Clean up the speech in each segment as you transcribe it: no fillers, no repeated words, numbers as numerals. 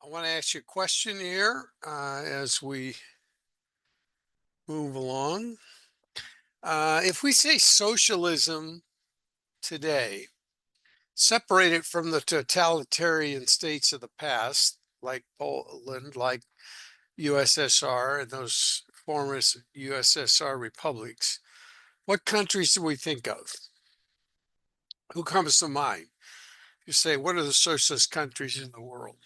I want to ask you a question here as we move along. If we say socialism today, separate it from the totalitarian states of the past, like Poland, like USSR, and those former USSR republics, what countries do we think of? Who comes to mind? You say, what are the socialist countries in the world?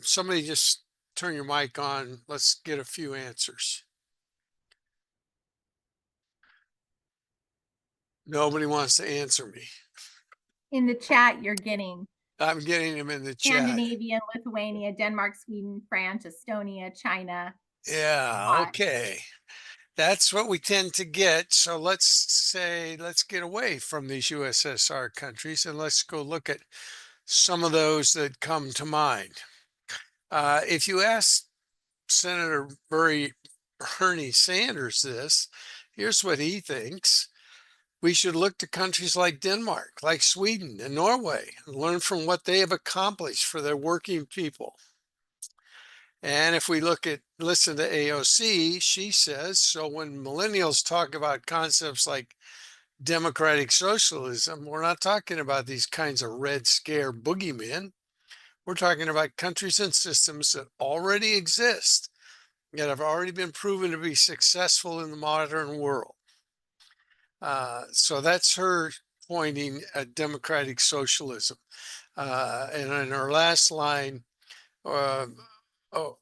Somebody just turn your mic on. Let's get a few answers. Nobody wants to answer me. In the chat, you're getting I'm getting them in the chat. Scandinavia, Lithuania, Denmark, Sweden, France, Estonia, China. Yeah, Hot. okay. That's what we tend to get. So let's get away from these USSR countries and let's go look at some of those that come to mind. If you ask Senator Bernie Sanders this, here's what he thinks. We should look to countries like Denmark, like Sweden and Norway, and learn from what they have accomplished for their working people. And if we listen to AOC, she says, so when millennials talk about concepts like democratic socialism, we're not talking about these kinds of red scare boogeymen. We're talking about countries and systems that already exist, that have already been proven to be successful in the modern world. So that's her pointing at democratic socialism. And in her last line, uh, oh,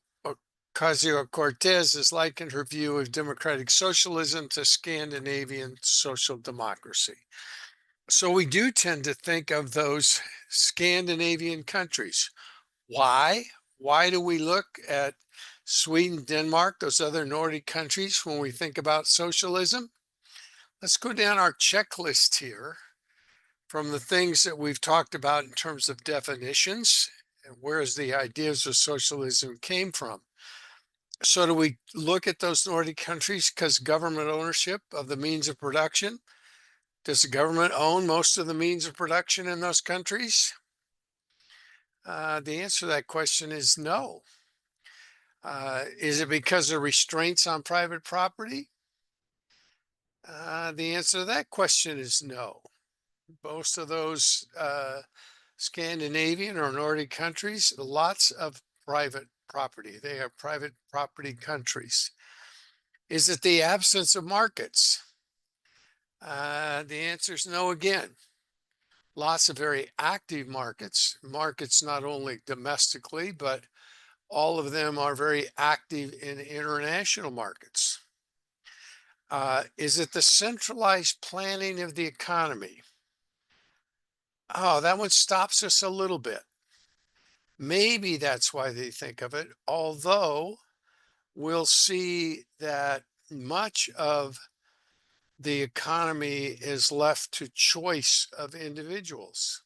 Ocasio-Cortez has likened her view of democratic socialism to Scandinavian social democracy. So we do tend to think of those Scandinavian countries. Why? Why do we look at Sweden, Denmark, those other Nordic countries when we think about socialism? Let's go down our checklist here from the things that we've talked about in terms of definitions and where's the ideas of socialism came from. So do we look at those Nordic countries because government ownership of the means of production? Does the government own most of the means of production in those countries? The answer to that question is no. Is it because of restraints on private property? The answer to that question is no. Most of those Scandinavian or Nordic countries, lots of private property. They are private property countries. Is it the absence of markets? The answer is no again. Lots of very active markets, markets not only domestically, but all of them are very active in international markets. Is it the centralized planning of the economy? Oh, that one stops us a little bit. Maybe that's why they think of it, although we'll see that much of the economy is left to choice of individuals.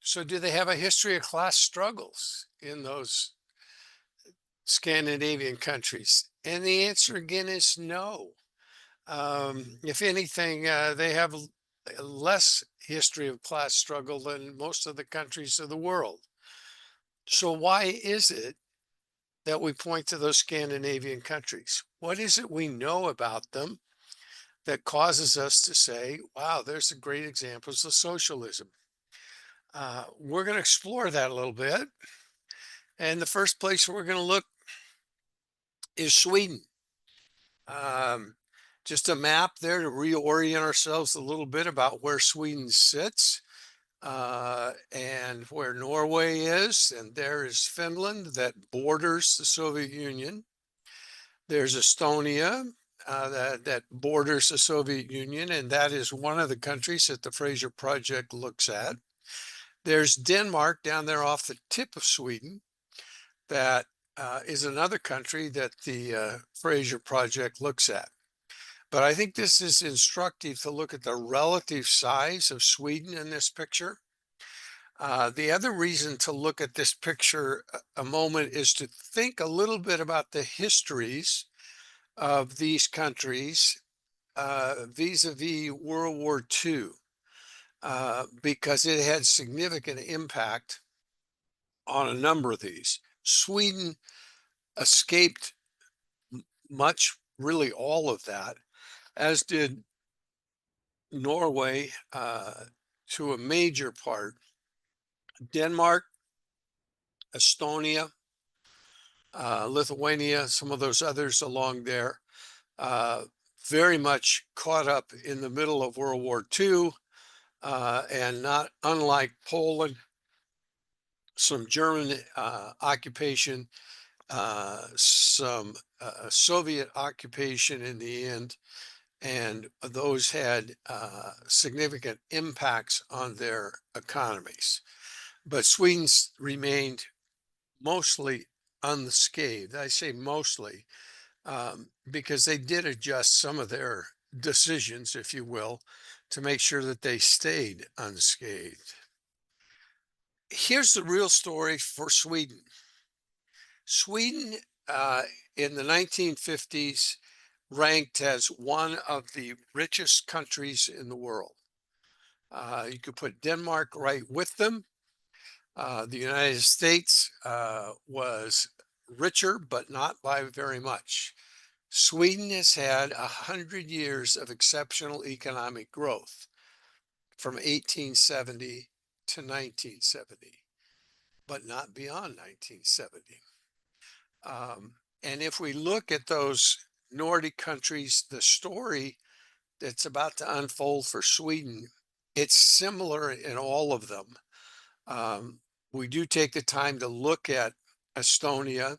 So do they have a history of class struggles in those Scandinavian countries? And the answer again is no. If anything, they have less history of class struggle than most of the countries of the world. So why is it that we point to those Scandinavian countries? What is it we know about them that causes us to say, wow, there's a great examples of socialism? We're going to explore that a little bit. And the first place we're going to look is Sweden. Just a map there to reorient ourselves a little bit about where Sweden sits and where Norway is. And there is Finland that borders the Soviet Union. There's Estonia that borders the Soviet Union, and that is one of the countries that the Fraser Project looks at. There's Denmark down there off the tip of Sweden. That is another country that the Fraser Project looks at. But I think this is instructive to look at the relative size of Sweden in this picture. The other reason to look at this picture a moment is to think a little bit about the histories of these countries vis-a-vis World War II, because it had significant impact on a number of these. Sweden escaped much, really all of that, as did Norway, to a major part. Denmark, Estonia, Lithuania, some of those others along there, uh, very much caught up in the middle of World War II, and not unlike Poland, some German occupation, some Soviet occupation in the end, and those had significant impacts on their economies. But Sweden's remained mostly unscathed. I say mostly because they did adjust some of their decisions, if you will, to make sure that they stayed unscathed. Here's the real story for Sweden. Sweden, uh, in the 1950s, ranked as one of the richest countries in the world. You could put Denmark right with them. The United States was richer, but not by very much. Sweden has had 100 years of exceptional economic growth from 1870 to 1970, but not beyond 1970. And if we look at those Nordic countries, the story that's about to unfold for Sweden, it's similar in all of them. Um, we do take the time to look at Estonia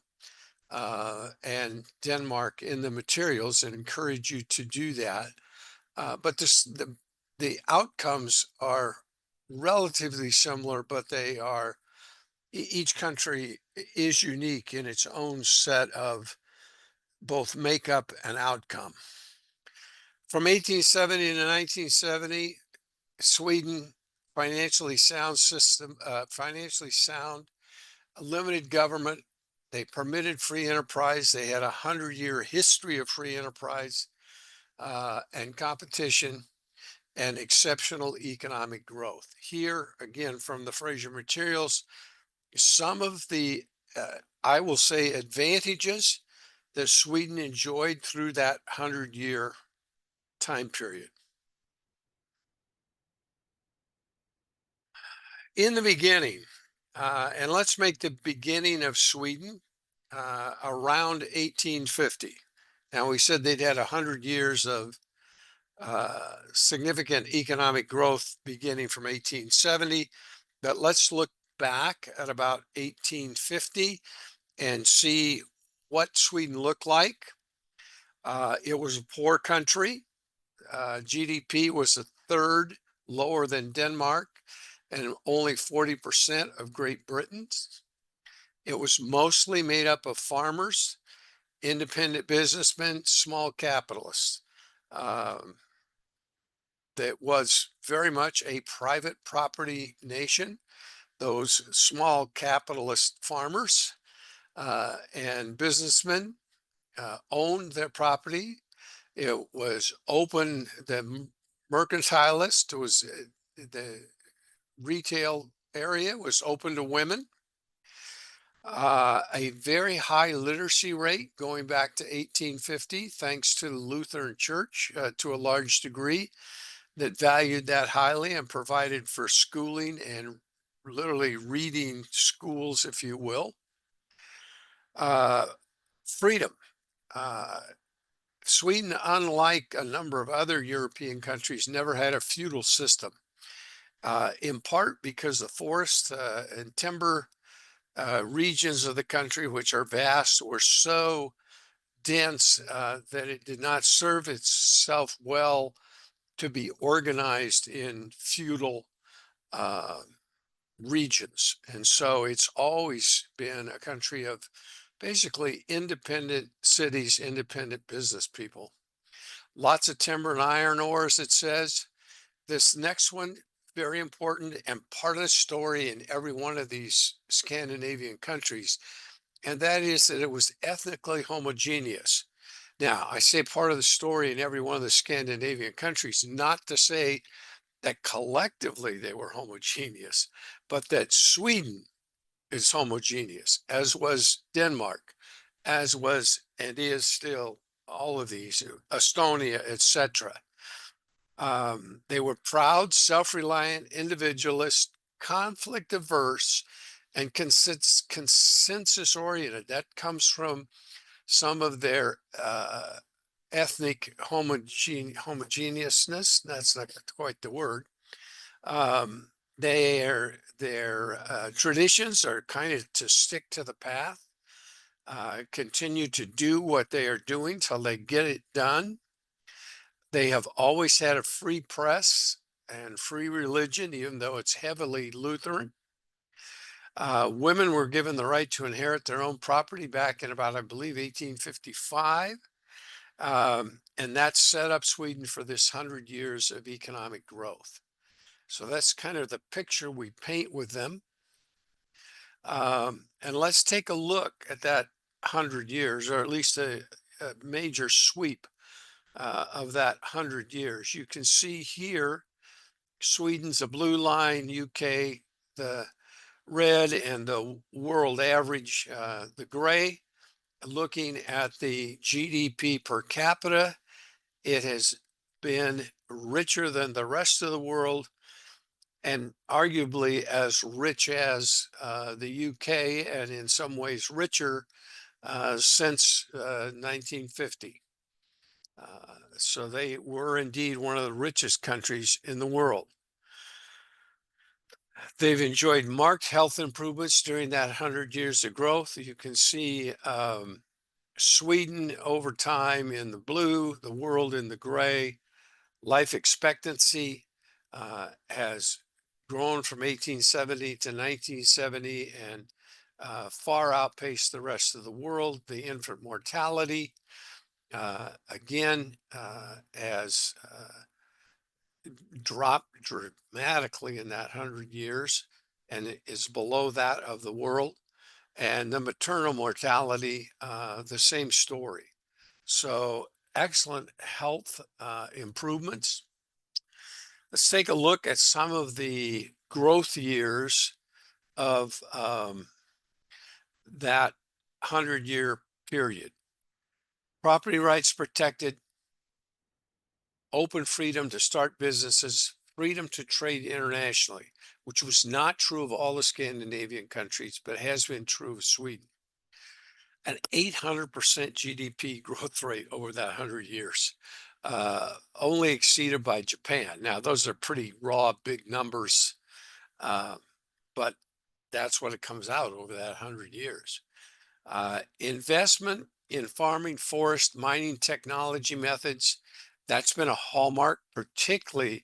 and Denmark in the materials and encourage you to do that. But the outcomes are relatively similar, but they are each country is unique in its own set of both makeup and outcome. From 1870 to 1970, Sweden financially sound, a limited government. They permitted free enterprise. They had 100-year history of free enterprise and competition and exceptional economic growth. Here, again, from the Fraser materials, some of the, I will say, advantages that Sweden enjoyed through that 100-year time period. In the beginning, and let's make the beginning of Sweden around 1850. Now, we said they'd had 100 years of significant economic growth beginning from 1870, but let's look back at about 1850 and see what Sweden looked like. It was a poor country. GDP was a third lower than Denmark and only 40% of Great Britain's. It was mostly made up of farmers, independent businessmen, small capitalists. Um, that was very much a private property nation. Those small capitalist farmers and businessmen owned their property. It was open, the mercantilist was the retail area was open to women. A very high literacy rate going back to 1850, thanks to the Lutheran Church to a large degree that valued that highly and provided for schooling and literally reading schools, if you will. Uh, Freedom. Uh, Sweden, unlike a number of other European countries, never had a feudal system, in part because the forest and timber regions of the country, which are vast, were so dense that it did not serve itself well to be organized in feudal uh, regions. And so it's always been a country of basically independent cities, independent business people. Lots of timber and iron ores, it says. This next one, very important and part of the story in every one of these Scandinavian countries, and that is that it was ethnically homogeneous. Now, I say part of the story in every one of the Scandinavian countries, not to say that collectively they were homogeneous, but that Sweden is homogeneous, as was Denmark, as was and is still all of these, Estonia, etc. They were proud, self-reliant, individualist, conflict averse, and consensus oriented. That comes from some of their ethnic homogeneousness. That's not quite the word. Um, their traditions are kind of to stick to the path, continue to do what they are doing till they get it done. They have always had a free press and free religion, even though it's heavily Lutheran. Women were given the right to inherit their own property back in about, I believe, 1855. And that set up Sweden for this 100 years of economic growth. So that's kind of the picture we paint with them. And let's take a look at that 100 years, or at least a major sweep of that 100 years. You can see here, Sweden's a blue line, UK, the red, and the world average, the gray. Looking at the GDP per capita, it has been richer than the rest of the world, and arguably as rich as the UK, and in some ways richer since 1950. So they were indeed one of the richest countries in the world. They've enjoyed marked health improvements during that 100 years of growth. You can see Sweden over time in the blue, the world in the gray. Life expectancy has grown from 1870 to 1970 and far outpaced the rest of the world. The infant mortality, again, has dropped dramatically in that 100 years and it is below that of the world. And the maternal mortality, the same story. So excellent health improvements. Let's take a look at some of the growth years of that 100-year period. Property rights protected, open freedom to start businesses, freedom to trade internationally, which was not true of all the Scandinavian countries, but has been true of Sweden. An 800% GDP growth rate over that 100 years, only exceeded by Japan. Now, those are pretty raw, big numbers, but that's what it comes out over that 100 years. Investment in farming, forest, mining technology methods, that's been a hallmark, particularly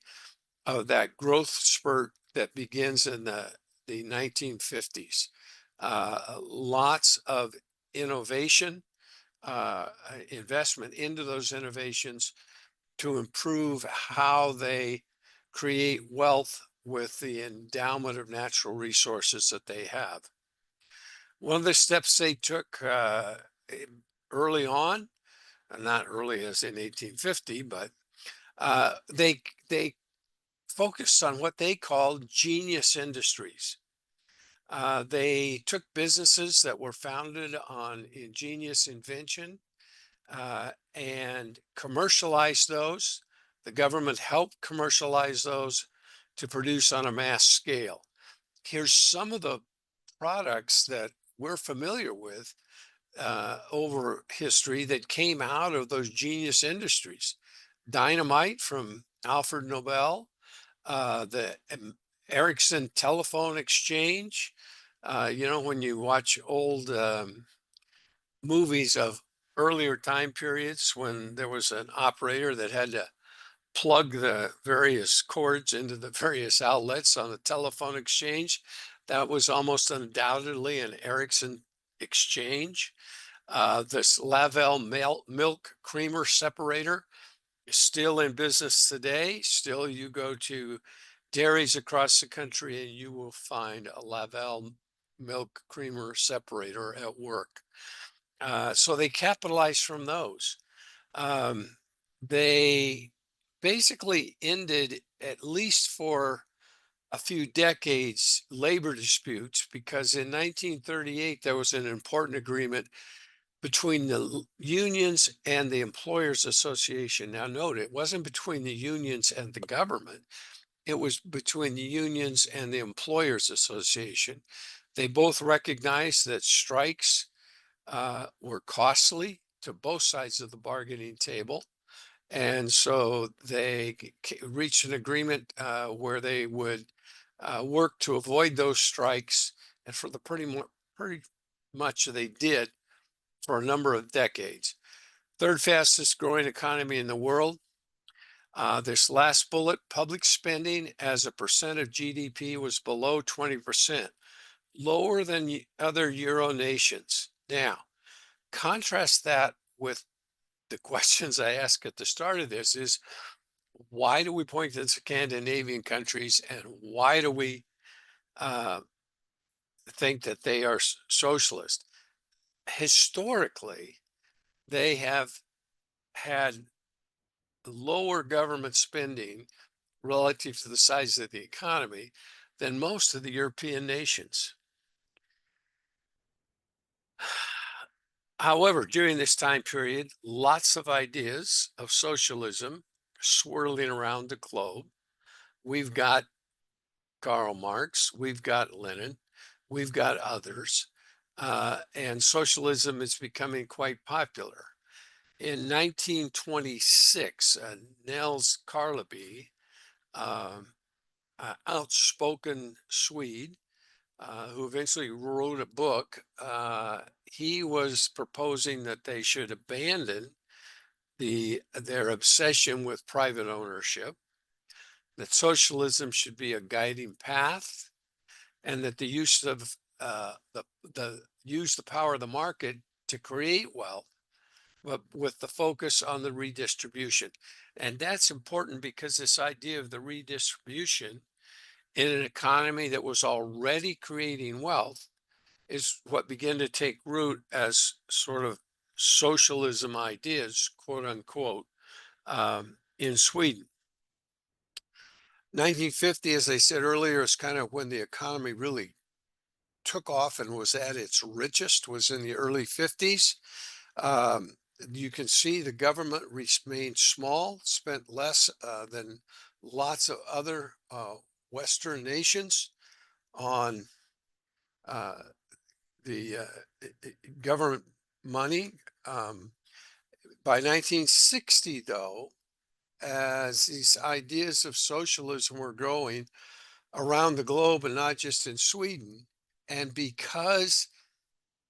of that growth spurt that begins in the 1950s. Lots of innovation, investment into those innovations to improve how they create wealth with the endowment of natural resources that they have. One of the steps they took early on, not early as in 1850, but they focused on what they called genius industries. They took businesses that were founded on ingenious invention and commercialized those. The government helped commercialize those to produce on a mass scale. Here's some of the products that we're familiar with over history that came out of those genius industries. Dynamite from Alfred Nobel, the Ericsson telephone exchange. When you watch old movies of earlier time periods when there was an operator that had to plug the various cords into the various outlets on the telephone exchange, that was almost undoubtedly an Ericsson exchange. This Lavelle milk creamer separator is still in business today. Still, you go to dairies across the country and you will find a Lavelle milk creamer separator at work. So they capitalized from those. They basically ended, at least for a few decades labor disputes because in 1938 there was an important agreement between the unions and the Employers Association. Now, note it wasn't between the unions and the government, it was between the unions and the Employers Association. They both recognized that strikes were costly to both sides of the bargaining table. And so they reached an agreement where they would work to avoid those strikes. And for the pretty much they did for a number of decades. Third fastest growing economy in the world. This last bullet, public spending as a percent of GDP was below 20%, lower than other Euro nations. Now, contrast that with the questions I asked at the start of this is, why do we point to the Scandinavian countries and why do we uh, think that they are socialist? Historically, they have had lower government spending relative to the size of the economy than most of the European nations. However, during this time period, lots of ideas of socialism swirling around the globe. We've got Karl Marx, we've got Lenin, we've got others, and socialism is becoming quite popular. In 1926, Nels Karleby, um, outspoken Swede, who eventually wrote a book, he was proposing that they should abandon their obsession with private ownership, that socialism should be a guiding path, and that the use of use the power of the market to create wealth, but with the focus on the redistribution. And that's important because this idea of the redistribution in an economy that was already creating wealth is what began to take root as sort of socialism ideas, quote unquote, in Sweden. 1950, as I said earlier, is kind of when the economy really took off and was at its richest, was in the early 50s. Um, you can see the government remained small, spent less than lots of other Western nations on uh, the government money. By 1960, though, as these ideas of socialism were growing around the globe and not just in Sweden, and because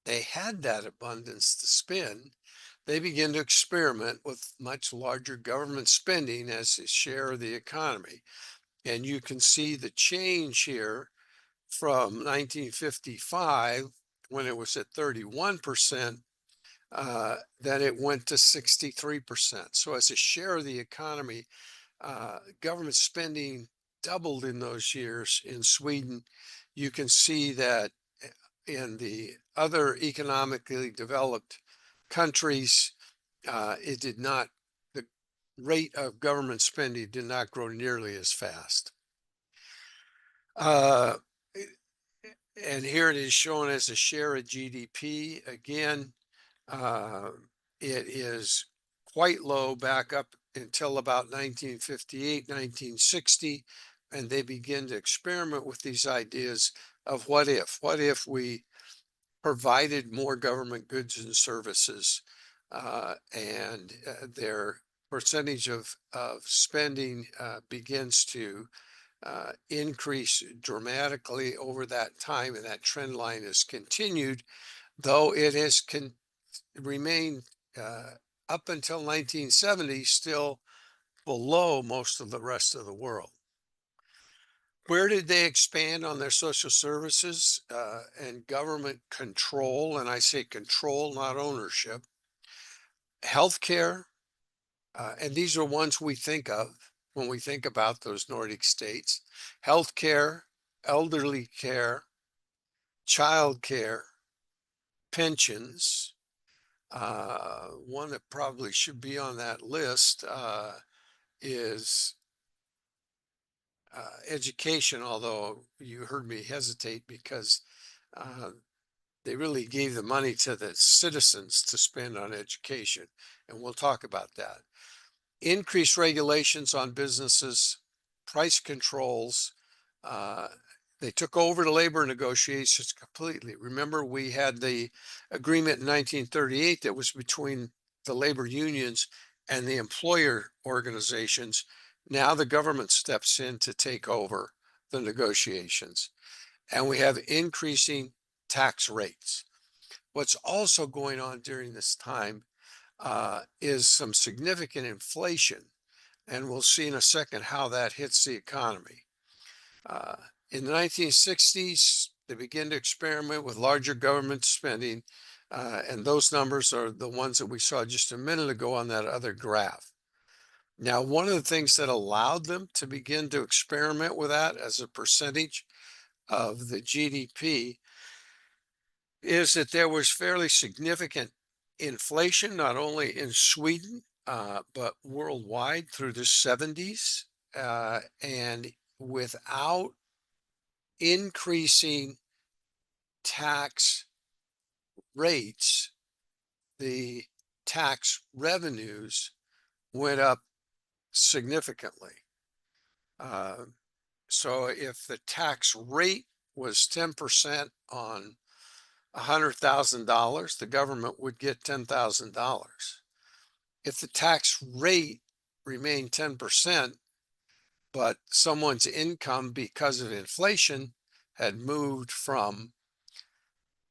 they had that abundance to spend, they began to experiment with much larger government spending as a share of the economy. And you can see the change here from 1955, when it was at 31%, then it went to 63%. So as a share of the economy, government spending doubled in those years in Sweden. You can see that in the other economically developed countries, it did not, the rate of government spending did not grow nearly as fast. Uh, and here it is shown as a share of GDP. Again, uh, it is quite low back up until about 1958, 1960, and they begin to experiment with these ideas of what if? What if we provided more government goods and services, and their percentage of spending begins to increase dramatically over that time, and that trend line has continued, though it has remained uh, up until 1970 still below most of the rest of the world. Where did they expand on their social services and government control? And I say control, not ownership. Healthcare, and these are ones we think of when we think about those Nordic states. Healthcare, elderly care, child care, pensions. One that probably should be on that list is education, although you heard me hesitate because uh, they really gave the money to the citizens to spend on education, and we'll talk about that. Increased regulations on businesses, price controls. Uh, they took over the labor negotiations completely. Remember, we had the agreement in 1938 that was between the labor unions and the employer organizations. Now the government steps in to take over the negotiations, and we have increasing tax rates. What's also going on during this time is some significant inflation, and we'll see in a second how that hits the economy. Uh, in the 1960s, they began to experiment with larger government spending, and those numbers are the ones that we saw just a minute ago on that other graph. Now, one of the things that allowed them to begin to experiment with that as a percentage of the GDP is that there was fairly significant inflation, not only in Sweden, but worldwide through the 70s. And without increasing tax rates, the tax revenues went up significantly. Uh, so if the tax rate was 10% on $100,000, the government would get $10,000. If the tax rate remained 10%, but someone's income because of inflation had moved from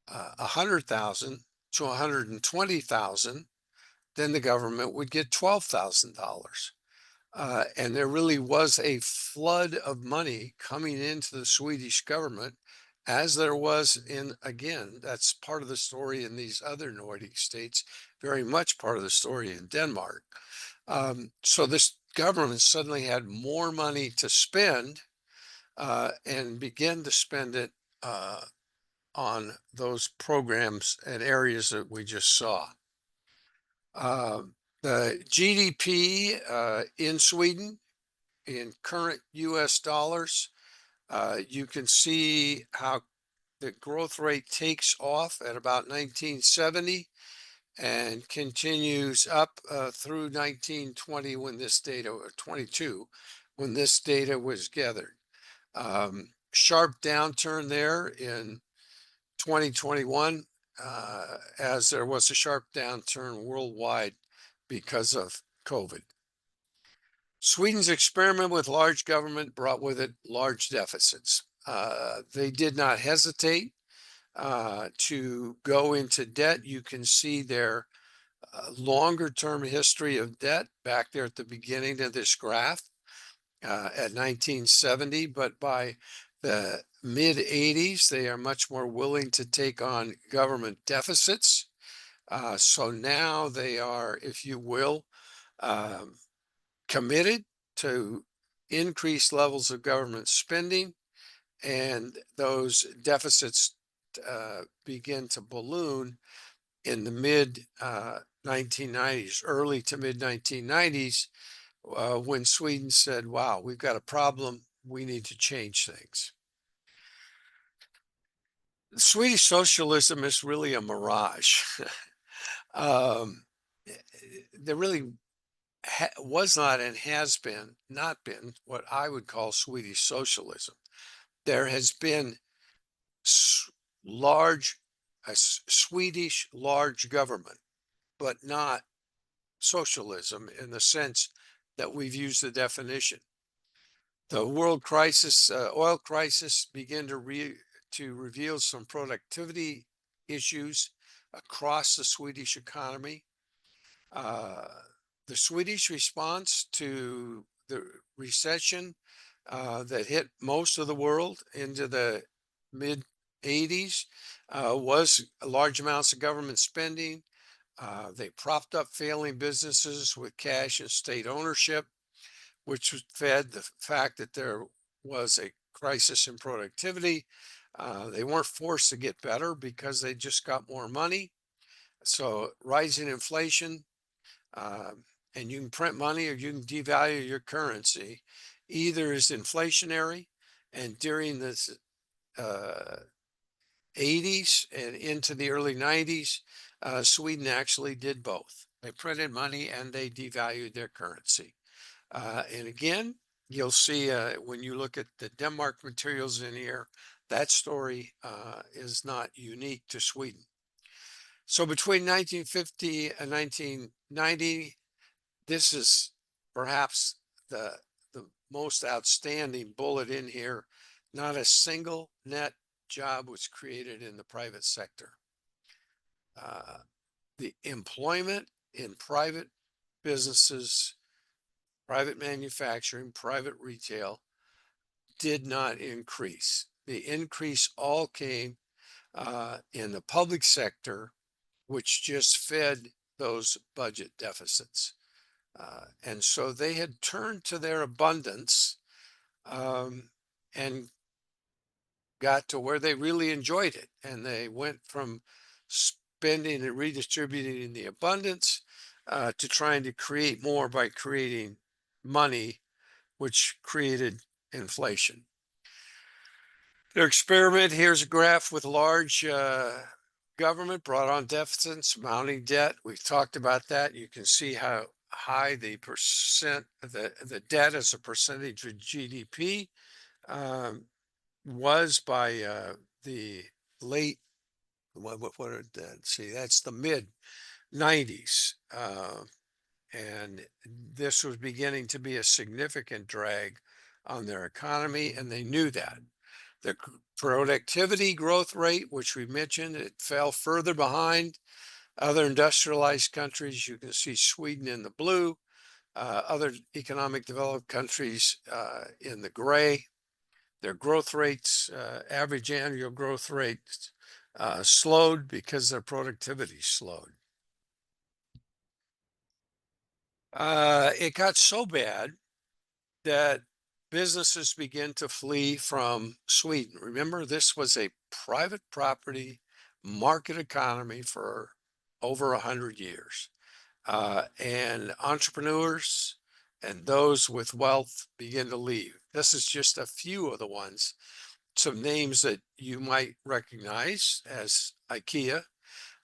100,000 to 120,000, then the government would get $12,000. And there really was a flood of money coming into the Swedish government, as there was in, again, that's part of the story in these other Nordic states, very much part of the story in Denmark. So this government suddenly had more money to spend and began to spend it on those programs and areas that we just saw. The GDP in Sweden in current US dollars, you can see how the growth rate takes off at about 1970 and continues up through 1920 when this data, or 22, when this data was gathered. Sharp downturn there in 2021, as there was a sharp downturn worldwide because of COVID. Sweden's experiment with large government brought with it large deficits. They did not hesitate to go into debt. You can see their longer term history of debt back there at the beginning of this graph at 1970, but by the mid 80s, they are much more willing to take on government deficits. So now they are, if you will, um, committed to increased levels of government spending, and those deficits begin to balloon in the mid 1990s, early to mid 1990s, when Sweden said, wow, we've got a problem. We need to change things. Swedish socialism is really a mirage. um, there really was not and has been not been what I would call Swedish socialism. There has been large, Swedish large government, but not socialism in the sense that we've used the definition. The world crisis, oil crisis, began to reveal some productivity issues across the Swedish economy. Uh, the Swedish response to the recession that hit most of the world into the mid 80s was large amounts of government spending. They propped up failing businesses with cash and state ownership, which fed the fact that there was a crisis in productivity. They weren't forced to get better because they just got more money. So rising inflation, uh, and you can print money or you can devalue your currency. either is inflationary, and during this uh, 80s and into the early 90s, Sweden actually did both. They printed money and they devalued their currency. And again, you'll see when you look at the Denmark materials in here, that story is not unique to Sweden. So between 1950 and 1990, this is perhaps the most outstanding bullet in here. Not a single net job was created in the private sector. The employment in private businesses, private manufacturing, private retail did not increase. The increase all came in the public sector, which just fed those budget deficits. And so they had turned to their abundance and got to where they really enjoyed it. And they went from spending and redistributing the abundance to trying to create more by creating money, which created inflation. Their experiment, here's a graph with large government brought on deficits, mounting debt. We've talked about that. You can see how high the debt as a percentage of GDP was by the late, see, that's the mid 90s. And this was beginning to be a significant drag on their economy, and they knew that. The productivity growth rate, which we mentioned, it fell further behind other industrialized countries. You can see Sweden in the blue, other economic developed countries in the gray. Their growth rates, average annual growth rates, slowed because their productivity slowed. It got so bad that businesses began to flee from Sweden. Remember, this was a private property market economy for over 100 years. And entrepreneurs and those with wealth begin to leave. This is just a few of the ones. Some names that you might recognize as IKEA,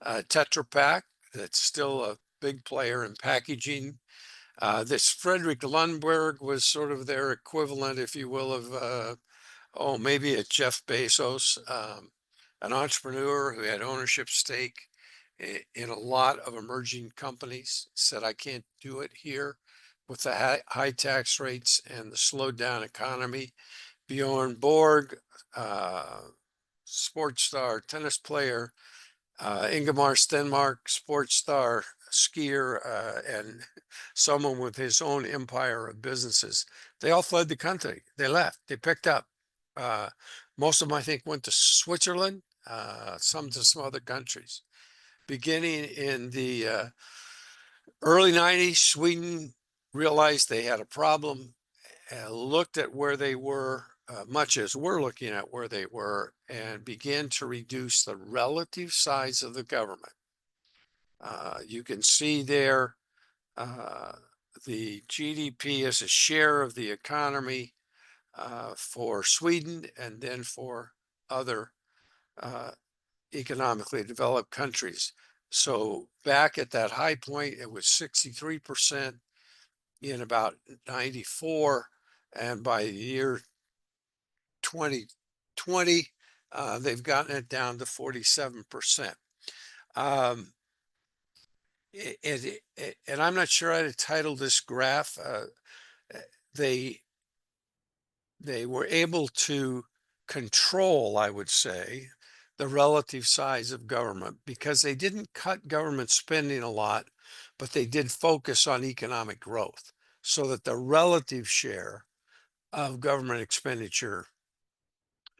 Tetra Pak, that's still a big player in packaging. This Frederick Lundberg was sort of their equivalent, if you will, of, maybe a Jeff Bezos, an entrepreneur who had ownership stake in a lot of emerging companies, said, I can't do it here with the high tax rates and the slowed down economy. Bjorn Borg, sports star, tennis player, Ingemar Stenmark, sports star, skier, and someone with his own empire of businesses. They all fled the country. They left. They picked up. Most of them, I think, went to Switzerland, some to some other countries. Beginning in the early 90s, Sweden realized they had a problem, looked at where they were, much as we're looking at where they were, and began to reduce the relative size of the government. You can see there the GDP as a share of the economy for Sweden and then for other economically developed countries. So back at that high point, it was 63% in about 94. And by the year 2020, they've gotten it down to 47%. And I'm not sure I'd have titled this graph. They were able to control, I would say, the relative size of government because they didn't cut government spending a lot, but they did focus on economic growth so that the relative share of government expenditure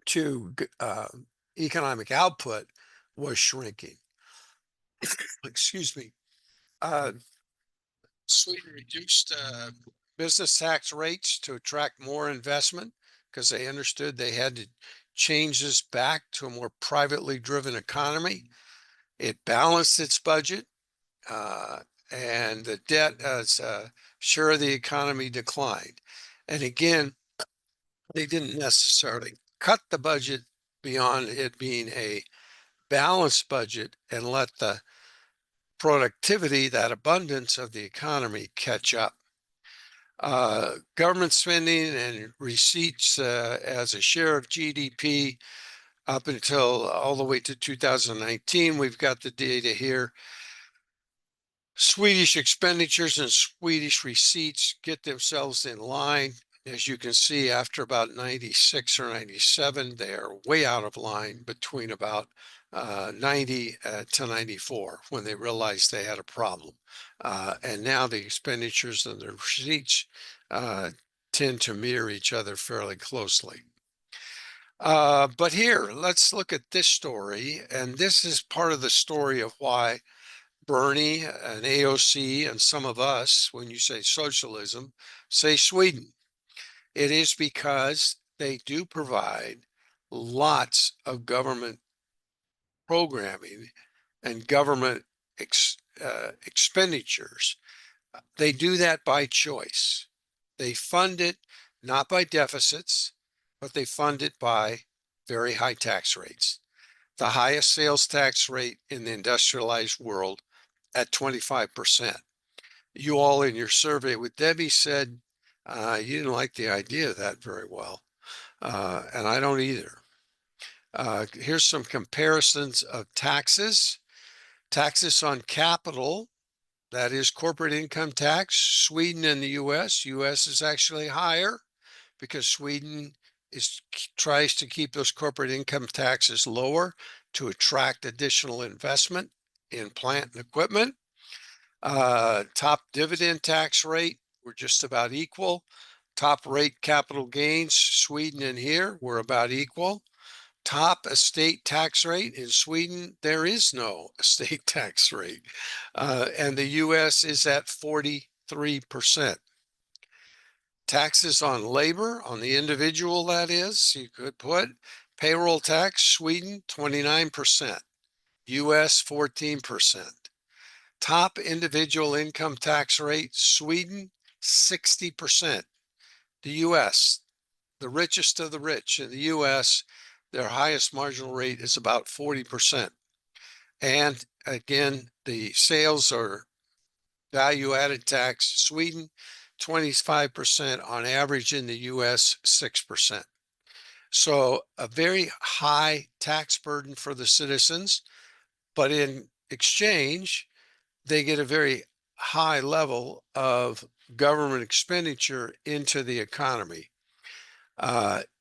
to economic output was shrinking. Excuse me. Sweden reduced business tax rates to attract more investment because they understood they had to change this back to a more privately driven economy. It balanced its budget, and the debt as share of the economy declined. And again, they didn't necessarily cut the budget beyond it being a balanced budget and let the productivity, that abundance of the economy catch up. Government spending and receipts as a share of GDP up until all the way to 2019. We've got the data here. Swedish expenditures and Swedish receipts get themselves in line. As you can see, after about 96 or 97, they are way out of line between about 90 to 94 when they realized they had a problem. And now the expenditures and the receipts tend to mirror each other fairly closely. But here, let's look at this story. And this is part of the story of why Bernie and AOC and some of us, when you say socialism, say Sweden. It is because they do provide lots of government programming and government expenditures. They do that by choice. They fund it not by deficits, but they fund it by very high tax rates. The highest sales tax rate in the industrialized world at 25%. You all in your survey with Debbie said you didn't like the idea of that very well. And I don't either. Here's some comparisons of taxes. Taxes on capital, that is corporate income tax, Sweden and the US. US is actually higher because Sweden tries to keep those corporate income taxes lower to attract additional investment in plant and equipment. Top dividend tax rate, we're just about equal. Top rate capital gains, Sweden and here, we're about equal. Top estate tax rate in Sweden, there is no estate tax rate. And the US is at 43%. Taxes on labor, on the individual, that is, you could put payroll tax, Sweden, 29%, US, 14%. Top individual income tax rate, Sweden, 60%. The US, the richest of the rich in the US, their highest marginal rate is about 40%. And again, the sales or value added tax, Sweden, 25% on average, in the US, 6%. So a very high tax burden for the citizens, but in exchange, they get a very high level of government expenditure into the economy.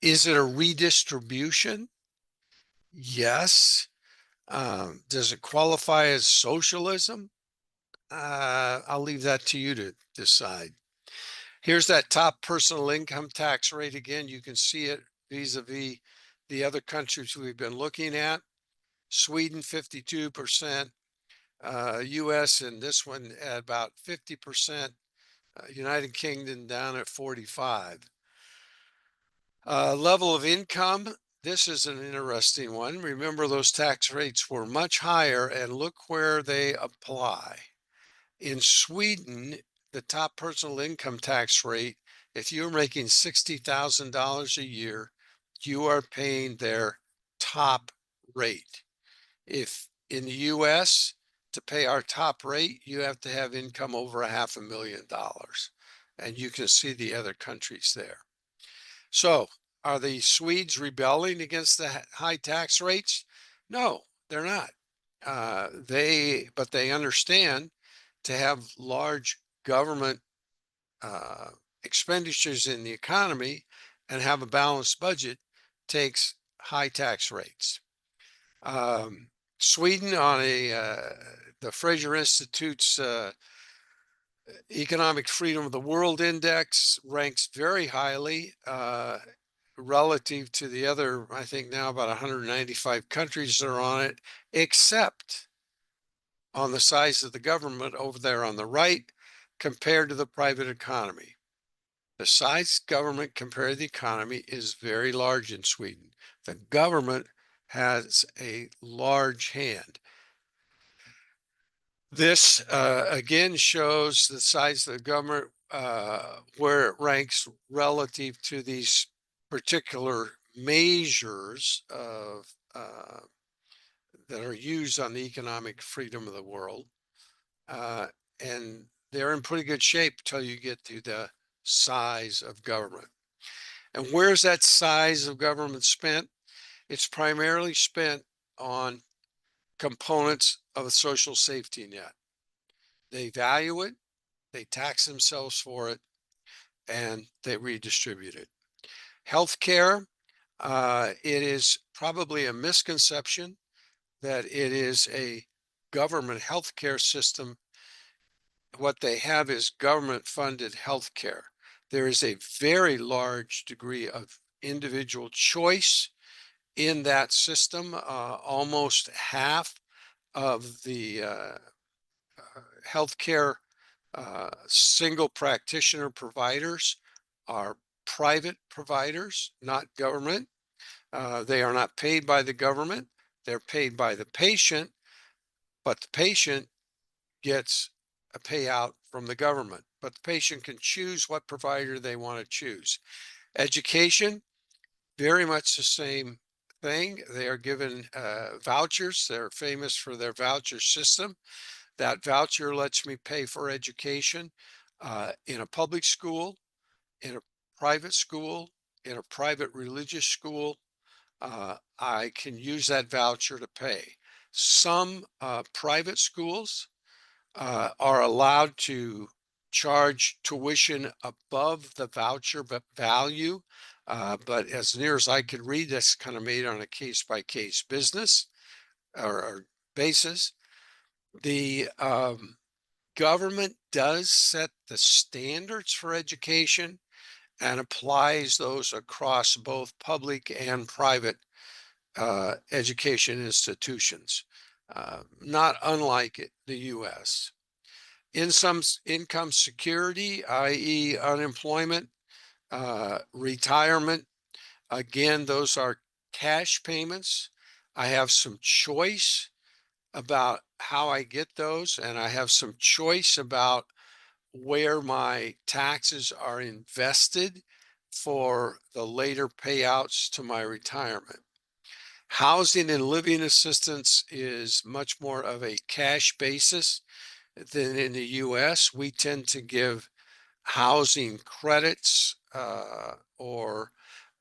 Is it a redistribution? Yes. Does it qualify as socialism? I'll leave that to you to decide. Here's that top personal income tax rate again. You can see it vis-a-vis the other countries we've been looking at. Sweden, 52%. US in this one at about 50%. United Kingdom down at 45. Level of income. This is an interesting one. Remember, those tax rates were much higher, and look where they apply. In Sweden, the top personal income tax rate, if you're making $60,000 a year, you are paying their top rate. If in the US, to pay our top rate, you have to have income over $500,000. And you can see the other countries there. So are the Swedes rebelling against the high tax rates? No, they're not. But they understand to have large government expenditures in the economy and have a balanced budget takes high tax rates. Sweden on the Fraser Institute's Economic Freedom of the World Index ranks very highly relative to the other, I think now about 195 countries that are on it, except on the size of the government over there on the right compared to the private economy. The size government compared to the economy is very large in Sweden. The government has a large hand. This again shows the size of the government, where it ranks relative to these particular measures of that are used on the economic freedom of the world. Uh, and they're in pretty good shape till you get to the size of government. And where's that size of government spent? It's primarily spent on components of a social safety net. They value it, they tax themselves for it, and they redistribute it. Healthcare, it is probably a misconception that it is a government healthcare system. What they have is government funded healthcare. There is a very large degree of individual choice in that system. Almost half of the healthcare single practitioner providers are private providers, not government. They are not paid by the government. They're paid by the patient, but the patient gets a payout from the government. But the patient can choose what provider they want to choose. Education, very much the same thing. They are given vouchers. They're famous for their voucher system. That voucher lets me pay for education in a public school, in a private school, in a private religious school. I can use that voucher to pay. Some private schools are allowed to charge tuition above the voucher value. But as near as I could read, that's kind of made on a case by case business or basis. The government does set the standards for education and applies those across both public and private education institutions, not unlike the US. In some income security, i.e. unemployment, retirement, again, those are cash payments. I have some choice about how I get those, and I have some choice about where my taxes are invested for the later payouts to my retirement. Housing and living assistance is much more of a cash basis than in the US. We tend to give housing credits or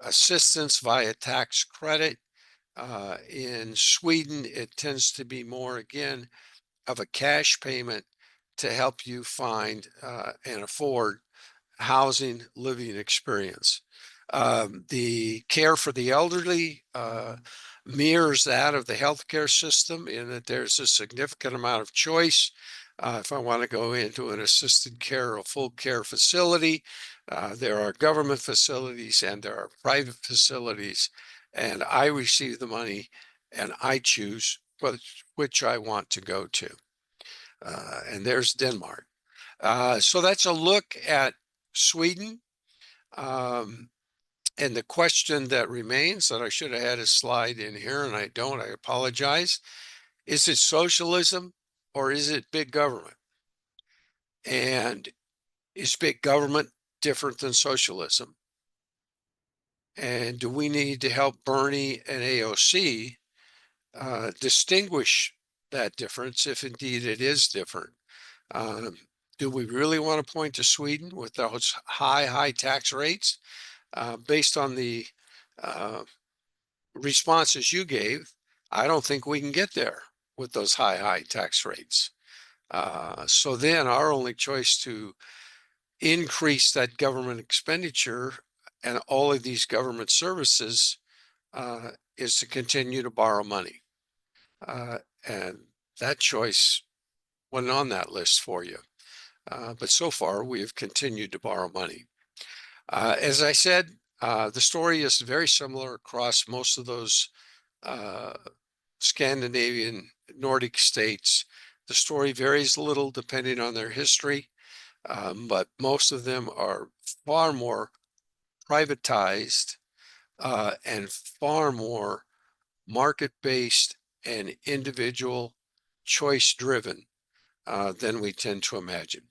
assistance via tax credit. In Sweden, it tends to be more, again, of a cash payment to help you find and afford housing living experience. The care for the elderly mirrors that of the healthcare system in that there's a significant amount of choice. If I want to go into an assisted care or full care facility, there are government facilities and there are private facilities, and I receive the money and I choose which I want to go to. And there's Denmark. So that's a look at Sweden. And the question that remains that I should have had a slide in here and I don't, I apologize. Is it socialism or is it big government? And is big government different than socialism? And do we need to help Bernie and AOC distinguish that difference if indeed it is different? Um, do we really want to point to Sweden with those high tax rates? Based on the responses you gave, I don't think we can get there with those high tax rates. So then our only choice to increase that government expenditure and all of these government services is to continue to borrow money. And that choice wasn't on that list for you. But so far, we have continued to borrow money. As I said, the story is very similar across most of those Scandinavian Nordic states. The story varies a little depending on their history, but most of them are far more privatized and far more market-based and individual choice-driven than we tend to imagine.